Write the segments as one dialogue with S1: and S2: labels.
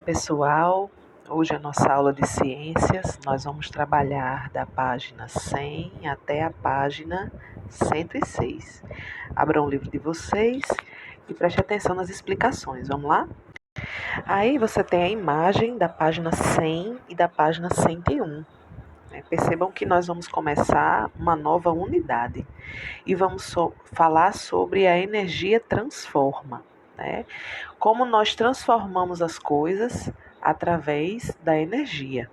S1: pessoal, hoje a nossa aula de ciências, nós vamos trabalhar da página 100 até a página 106. Abram o livro de vocês e preste atenção nas explicações, vamos lá? Aí você tem a imagem da página 100 e da página 101. Percebam que nós vamos começar uma nova unidade e vamos falar sobre a energia transforma. Como nós transformamos as coisas através da energia.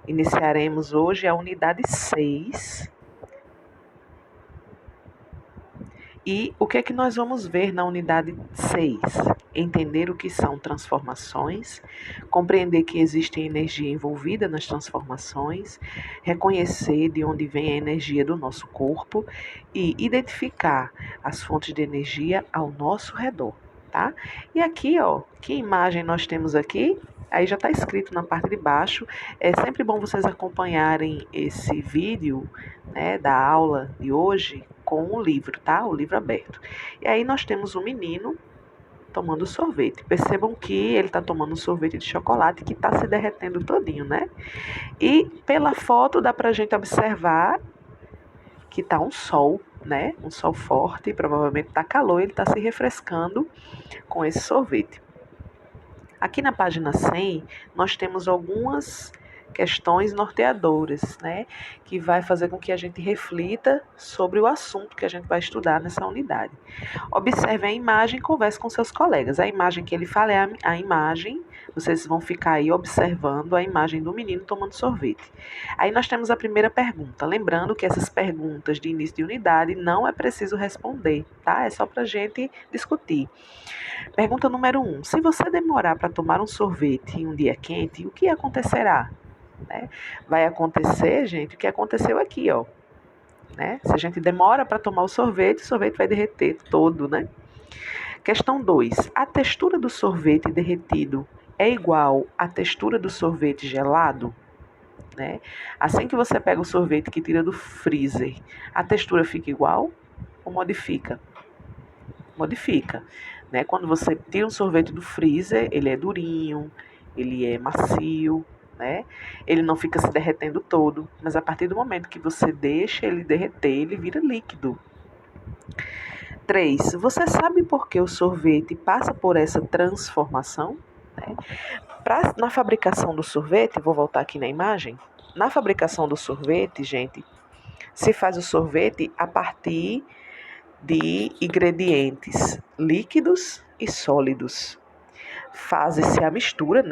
S1: Iniciaremos hoje a unidade 6. E o que é que nós vamos ver na unidade 6? Entender o que são transformações, compreender que existe energia envolvida nas transformações, reconhecer de onde vem a energia do nosso corpo e identificar as fontes de energia ao nosso redor. Tá? E aqui, que imagem nós temos aqui? Aí já está escrito na parte de baixo. É sempre bom vocês acompanharem esse vídeo, da aula de hoje com o livro, tá? O livro aberto. E aí nós temos um menino tomando sorvete. Percebam que ele está tomando um sorvete de chocolate que está se derretendo todinho, né? E pela foto dá pra gente observar que tá um sol, né? Um sol forte, provavelmente tá calor, ele está se refrescando com esse sorvete. Aqui na página 100, nós temos algumas questões norteadoras, que vai fazer com que a gente reflita sobre o assunto que a gente vai estudar nessa unidade. Observe a imagem e converse com seus colegas. A imagem que ele fala é a imagem, vocês vão ficar aí observando a imagem do menino tomando sorvete. Aí nós temos a primeira pergunta. Lembrando que essas perguntas de início de unidade não é preciso responder, tá? É só pra gente discutir. Pergunta número 1. Se você demorar para tomar um sorvete em um dia quente, o que acontecerá? Vai acontecer, gente, o que aconteceu aqui, Se a gente demora para tomar o sorvete vai derreter todo, Questão 2. A textura do sorvete derretido é igual à textura do sorvete gelado? Assim que você pega o sorvete que tira do freezer, a textura fica igual ou modifica? Modifica. Quando você tira um sorvete do freezer, ele é durinho, ele é macio, ele não fica se derretendo todo, mas a partir do momento que você deixa ele derreter, ele vira líquido. 3. Você sabe por que o sorvete passa por essa transformação? Na fabricação do sorvete, vou voltar aqui na imagem, na fabricação do sorvete, gente, se faz o sorvete a partir de ingredientes líquidos e sólidos. Faz-se a mistura,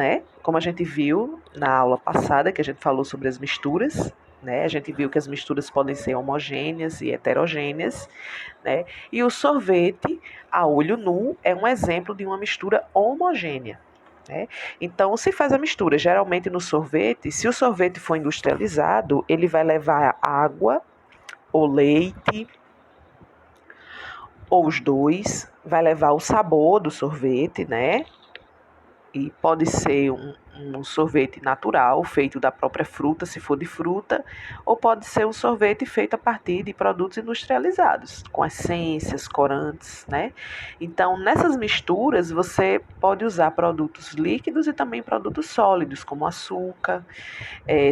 S1: Como a gente viu na aula passada, que a gente falou sobre as misturas, A gente viu que as misturas podem ser homogêneas e heterogêneas, E o sorvete, a olho nu, é um exemplo de uma mistura homogênea. Então, se faz a mistura. Geralmente no sorvete, se o sorvete for industrializado, ele vai levar água ou leite, ou os dois, vai levar o sabor do sorvete, E pode ser um sorvete natural, feito da própria fruta, se for de fruta, ou pode ser um sorvete feito a partir de produtos industrializados, com essências, corantes, Então, nessas misturas, você pode usar produtos líquidos e também produtos sólidos, como açúcar,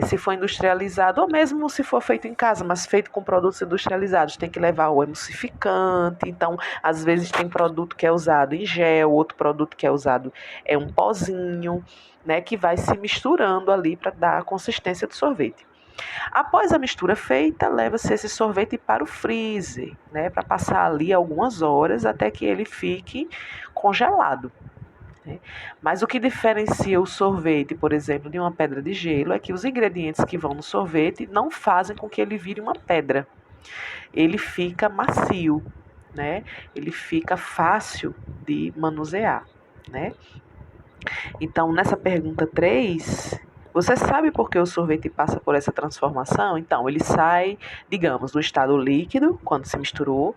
S1: se for industrializado, ou mesmo se for feito em casa, mas feito com produtos industrializados, tem que levar o emulsificante. Então, às vezes tem produto que é usado em gel, outro produto que é usado é um pozinho, que vai se misturando ali para dar a consistência do sorvete. Após a mistura feita, leva-se esse sorvete para o freezer, para passar ali algumas horas até que ele fique congelado. Mas o que diferencia o sorvete, por exemplo, de uma pedra de gelo é que os ingredientes que vão no sorvete não fazem com que ele vire uma pedra. Ele fica macio, Ele fica fácil de manusear, Então, nessa pergunta 3, você sabe por que o sorvete passa por essa transformação? Então, ele sai, digamos, do estado líquido, quando se misturou,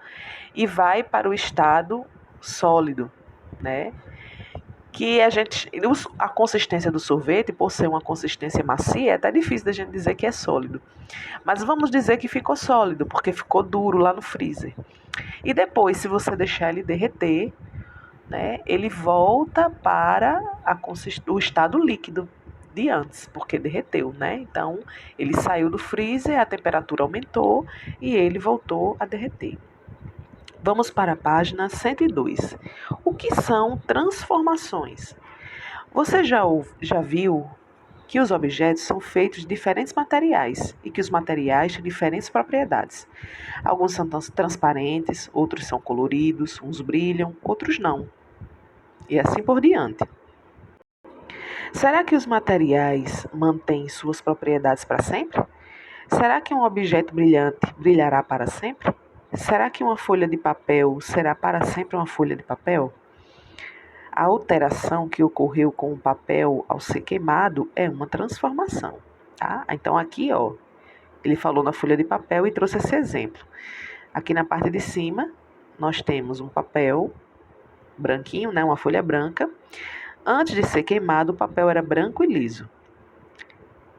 S1: e vai para o estado sólido, Que a consistência do sorvete, por ser uma consistência macia, é até difícil da gente dizer que é sólido. Mas vamos dizer que ficou sólido, porque ficou duro lá no freezer. E depois, se você deixar ele derreter, né, ele volta para o estado líquido de antes, porque derreteu, né? Então, ele saiu do freezer, a temperatura aumentou e ele voltou a derreter. Vamos para a página 102. O que são transformações? Você já viu que os objetos são feitos de diferentes materiais e que os materiais têm diferentes propriedades. Alguns são transparentes, outros são coloridos, uns brilham, outros não. E assim por diante. Será que os materiais mantêm suas propriedades para sempre? Será que um objeto brilhante brilhará para sempre? Será que uma folha de papel será para sempre uma folha de papel? A alteração que ocorreu com o papel ao ser queimado é uma transformação. Tá? Então aqui, ó, ele falou na folha de papel e trouxe esse exemplo. Aqui na parte de cima, nós temos um papel branquinho, né, uma folha branca. Antes de ser queimado, o papel era branco e liso.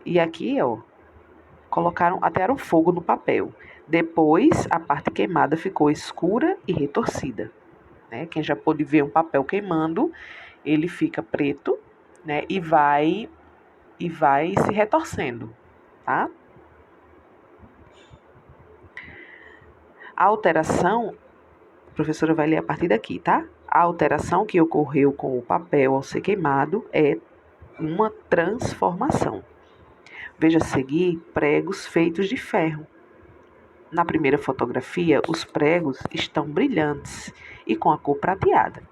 S1: E aqui, ó, atearam fogo no papel. Depois, a parte queimada ficou escura e retorcida. Né? Quem já pôde ver um papel queimando, ele fica preto, né, e vai se retorcendo, tá? A alteração, a professora vai ler a partir daqui, tá? A alteração que ocorreu com o papel ao ser queimado é uma transformação. Veja a seguir pregos feitos de ferro. Na primeira fotografia, os pregos estão brilhantes e com a cor prateada.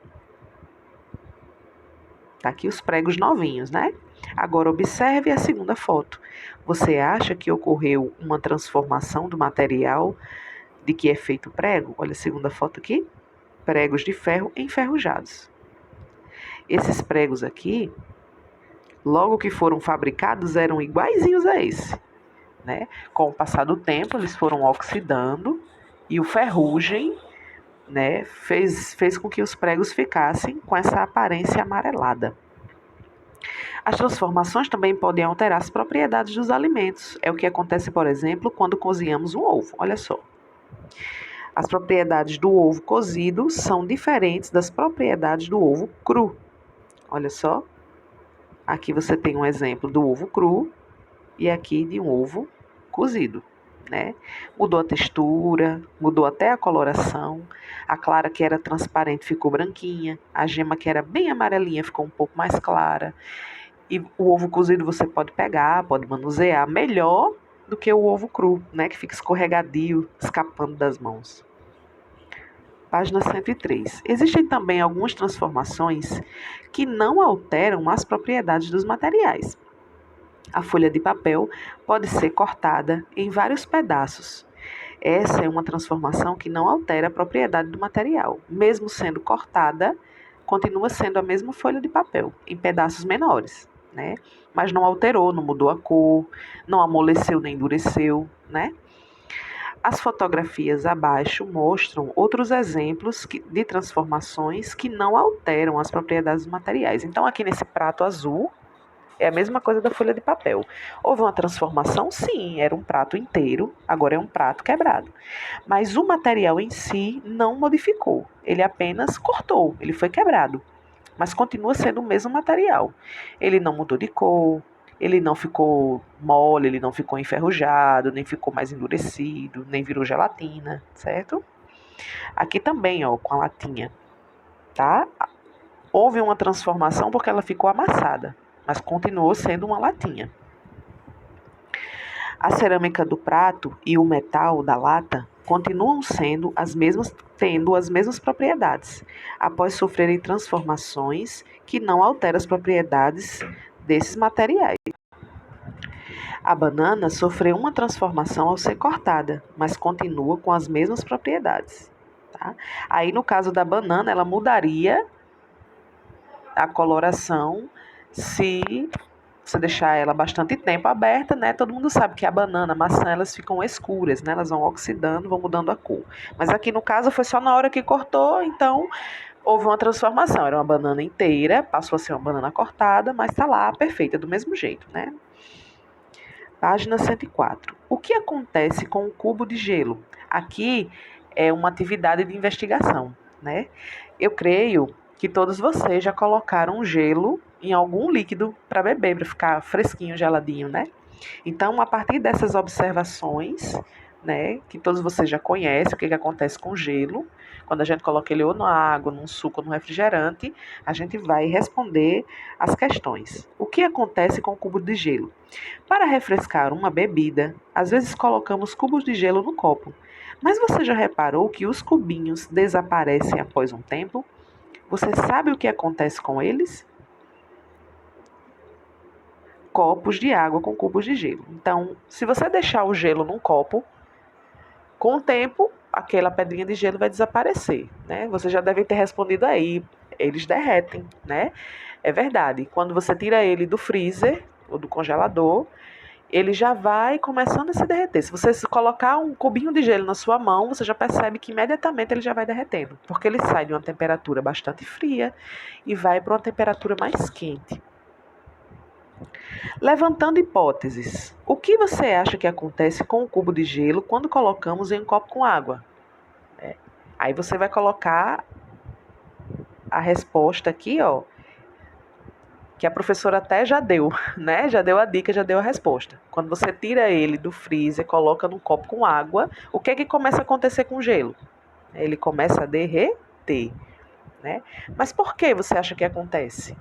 S1: Tá aqui os pregos novinhos, né? Agora observe a segunda foto. Você acha que ocorreu uma transformação do material de que é feito o prego? Olha a segunda foto aqui. Pregos de ferro enferrujados. Esses pregos aqui, logo que foram fabricados, eram iguaizinhos a esse, né? Com o passar do tempo, eles foram oxidando e o ferrugem, né, fez com que os pregos ficassem com essa aparência amarelada. As transformações também podem alterar as propriedades dos alimentos. É o que acontece, por exemplo, quando cozinhamos um ovo. Olha só. As propriedades do ovo cozido são diferentes das propriedades do ovo cru. Olha só. Aqui você tem um exemplo do ovo cru e aqui de um ovo cozido, né? Mudou a textura, mudou até a coloração. A clara que era transparente ficou branquinha, a gema que era bem amarelinha ficou um pouco mais clara. E o ovo cozido você pode pegar, pode manusear melhor do que o ovo cru, né? Que fica escorregadio, escapando das mãos. Página 103. Existem também algumas transformações que não alteram as propriedades dos materiais. A folha de papel pode ser cortada em vários pedaços. Essa é uma transformação que não altera a propriedade do material. Mesmo sendo cortada, continua sendo a mesma folha de papel, em pedaços menores, né? Mas não alterou, não mudou a cor, não amoleceu nem endureceu, né? As fotografias abaixo mostram outros exemplos de transformações que não alteram as propriedades dos materiais. Então, aqui nesse prato azul, é a mesma coisa da folha de papel. Houve uma transformação? Sim, era um prato inteiro, agora é um prato quebrado. Mas o material em si não modificou, ele apenas cortou, ele foi quebrado. Mas continua sendo o mesmo material. Ele não mudou de cor, ele não ficou mole, ele não ficou enferrujado, nem ficou mais endurecido, nem virou gelatina, certo? Aqui também, ó, com a latinha, tá? Houve uma transformação porque ela ficou amassada, mas continuou sendo uma latinha. A cerâmica do prato e o metal da lata continuam tendo as mesmas propriedades, após sofrerem transformações que não alteram as propriedades desses materiais. A banana sofreu uma transformação ao ser cortada, mas continua com as mesmas propriedades. Tá? Aí, no caso da banana, ela mudaria a coloração se você deixar ela bastante tempo aberta, né? Todo mundo sabe que a banana, a maçã, elas ficam escuras, né? Elas vão oxidando, vão mudando a cor. Mas aqui no caso foi só na hora que cortou, então houve uma transformação. Era uma banana inteira, passou a ser uma banana cortada, mas tá lá, perfeita, do mesmo jeito, né? Página 104. O que acontece com um cubo de gelo? Aqui é uma atividade de investigação, né? Eu creio que todos vocês já colocaram gelo em algum líquido para beber, para ficar fresquinho, geladinho, né? Então, a partir dessas observações, né, que todos vocês já conhecem, o que acontece com o gelo, quando a gente coloca ele ou na água, num suco ou no refrigerante, a gente vai responder as questões. O que acontece com o cubo de gelo? Para refrescar uma bebida, às vezes colocamos cubos de gelo no copo. Mas você já reparou que os cubinhos desaparecem após um tempo? Você sabe o que acontece com eles? Copos de água com cubos de gelo. Então, se você deixar o gelo num copo, com o tempo, aquela pedrinha de gelo vai desaparecer, né? Você já deve ter respondido aí, eles derretem, né? É verdade. Quando você tira ele do freezer ou do congelador, ele já vai começando a se derreter. Se você colocar um cubinho de gelo na sua mão, você já percebe que imediatamente ele já vai derretendo, porque ele sai de uma temperatura bastante fria e vai para uma temperatura mais quente. Levantando hipóteses, o que você acha que acontece com o cubo de gelo quando colocamos em um copo com água? Aí você vai colocar a resposta aqui, ó, que a professora até já deu, né? Já deu a dica, já deu a resposta. Quando você tira ele do freezer, coloca num copo com água, o que é que começa a acontecer com o gelo? Ele começa a derreter, né? Mas por que você acha que acontece?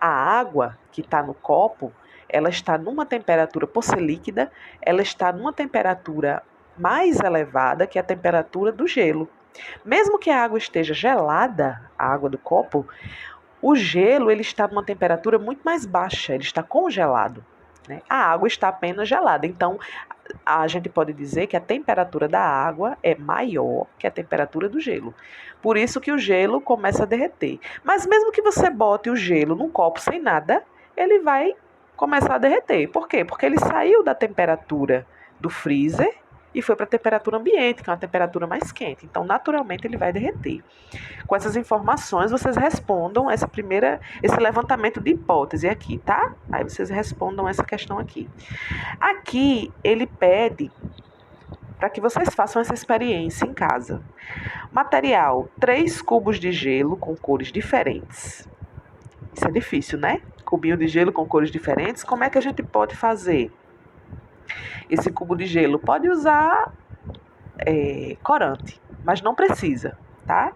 S1: A água que está no copo, ela está numa temperatura, por ser líquida, ela está numa temperatura mais elevada que a temperatura do gelo. Mesmo que a água esteja gelada, a água do copo, o gelo ele está numa temperatura muito mais baixa, ele está congelado, né? A água está apenas gelada. Então, a gente pode dizer que a temperatura da água é maior que a temperatura do gelo. Por isso que o gelo começa a derreter. Mas mesmo que você bote o gelo num copo sem nada, ele vai começar a derreter. Por quê? Porque ele saiu da temperatura do freezer e foi para a temperatura ambiente, que é uma temperatura mais quente. Então, naturalmente, ele vai derreter. Com essas informações, vocês respondam esse levantamento de hipótese aqui, tá? Aí vocês respondam essa questão aqui. Aqui, ele pede para que vocês façam essa experiência em casa. Material: 3 cubos de gelo com cores diferentes. Isso é difícil, né? Cubinho de gelo com cores diferentes. Como é que a gente pode fazer esse cubo de gelo? Pode usar corante, mas não precisa, tá?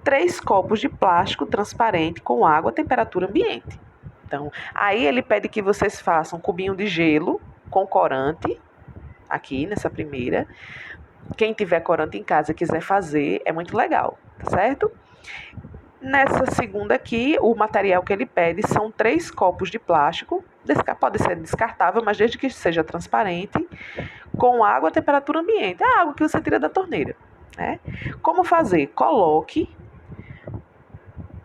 S1: 3 copos de plástico transparente com água a temperatura ambiente. Então, aí ele pede que vocês façam um cubinho de gelo com corante, aqui nessa primeira. Quem tiver corante em casa e quiser fazer, é muito legal, tá certo? Nessa segunda aqui, o material que ele pede são 3 copos de plástico, pode ser descartável, mas desde que seja transparente, com água a temperatura ambiente, a água que você tira da torneira, né? Como fazer? Coloque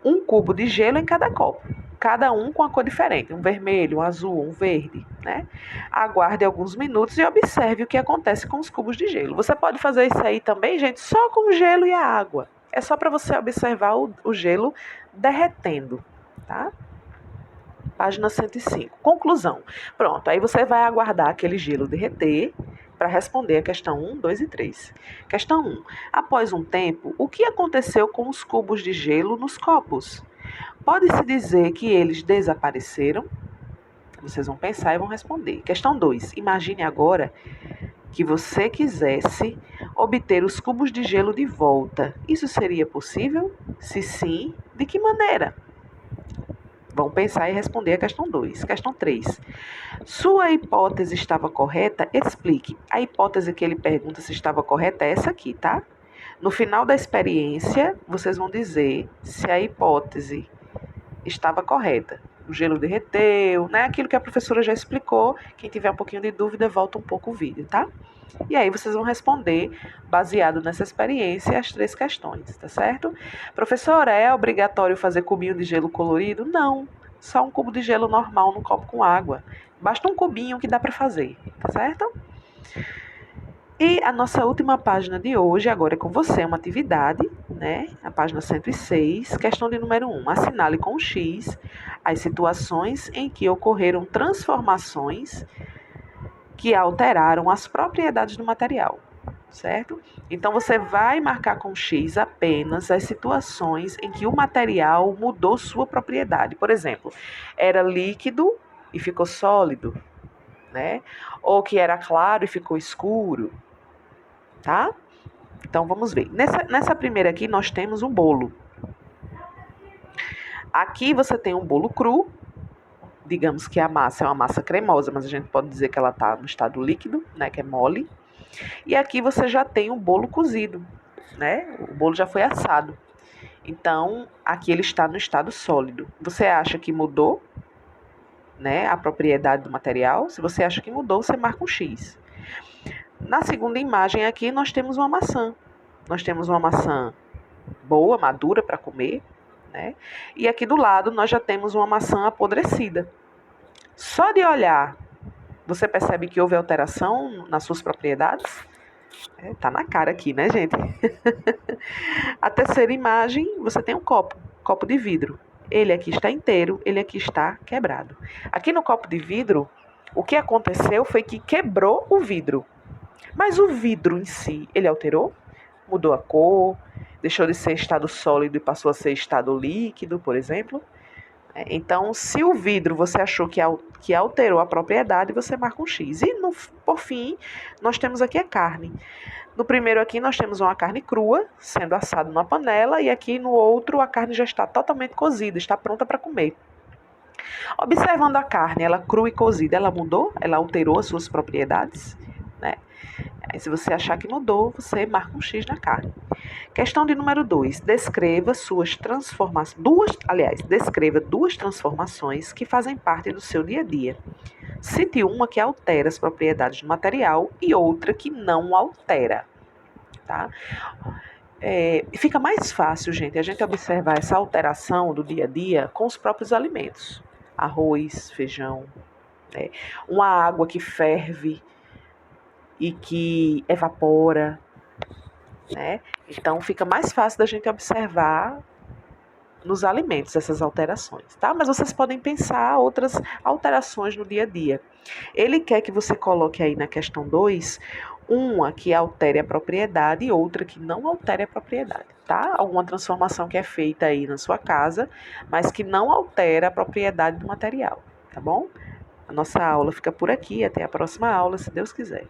S1: um cubo de gelo em cada copo, cada um com a cor diferente, um vermelho, um azul, um verde, né? Aguarde alguns minutos e observe o que acontece com os cubos de gelo. Você pode fazer isso aí também, gente, só com o gelo e a água. É só para você observar o gelo derretendo, tá? Página 105. Conclusão. Pronto, aí você vai aguardar aquele gelo derreter para responder a questão 1, 2 e 3. Questão 1. Após um tempo, o que aconteceu com os cubos de gelo nos copos? Pode-se dizer que eles desapareceram? Vocês vão pensar e vão responder. Questão 2. Imagine agora que você quisesse obter os cubos de gelo de volta. Isso seria possível? Se sim, de que maneira? Vão pensar e responder a questão 2. Questão 3. Sua hipótese estava correta? Explique. A hipótese que ele pergunta se estava correta é essa aqui, tá? No final da experiência, vocês vão dizer se a hipótese estava correta. O gelo derreteu, né? Aquilo que a professora já explicou. Quem tiver um pouquinho de dúvida, volta um pouco o vídeo, tá? E aí vocês vão responder, baseado nessa experiência, as 3 questões, tá certo? Professora, é obrigatório fazer cubinho de gelo colorido? Não, só um cubo de gelo normal num copo com água. Basta um cubinho que dá para fazer, tá certo? E a nossa última página de hoje, agora é com você, uma atividade, né? A página 106, questão de número 1. Assinale com X as situações em que ocorreram transformações que alteraram as propriedades do material. certo? Então, você vai marcar com X apenas as situações em que o material mudou sua propriedade. Por exemplo, era líquido e ficou sólido, né? Ou que era claro e ficou escuro, tá? Então, vamos ver. Nessa primeira aqui, nós temos um bolo. Aqui você tem um bolo cru. Digamos que a massa é uma massa cremosa, mas a gente pode dizer que ela está no estado líquido, né? Que é mole. E aqui você já tem um bolo cozido, né? O bolo já foi assado. Então, aqui ele está no estado sólido. Você acha que mudou, né, a propriedade do material? Se você acha que mudou, você marca um X. Na segunda imagem aqui, nós temos uma maçã. Nós temos uma maçã boa, madura para comer, né? E aqui do lado, nós já temos uma maçã apodrecida. Só de olhar, você percebe que houve alteração nas suas propriedades? Tá na cara aqui, né, gente? A terceira imagem, você tem um copo de vidro. Ele aqui está inteiro, ele aqui está quebrado. Aqui no copo de vidro, o que aconteceu foi que quebrou o vidro. Mas o vidro em si, ele alterou? Mudou a cor, deixou de ser estado sólido e passou a ser estado líquido, por exemplo? Então, se o vidro você achou que alterou a propriedade, você marca um X. E, por fim, nós temos aqui a carne. No primeiro aqui, nós temos uma carne crua, sendo assada numa panela, e aqui no outro, a carne já está totalmente cozida, está pronta para comer. Observando a carne, ela crua e cozida, ela mudou? Ela alterou as suas propriedades? Né? Aí, se você achar que mudou, você marca um X na carne. Questão de número 2. Descreva suas transformações. Descreva duas transformações que fazem parte do seu dia a dia. Cite uma que altera as propriedades do material e outra que não altera. Tá? Fica mais fácil, gente, a gente observar essa alteração do dia a dia com os próprios alimentos. Arroz, feijão, né? Uma água que ferve e que evapora, né? Então, fica mais fácil da gente observar nos alimentos essas alterações, tá? Mas vocês podem pensar outras alterações no dia a dia. Ele quer que você coloque aí na questão 2, uma que altere a propriedade e outra que não altere a propriedade, tá? Alguma transformação que é feita aí na sua casa, mas que não altera a propriedade do material, tá bom? A nossa aula fica por aqui, até a próxima aula, se Deus quiser.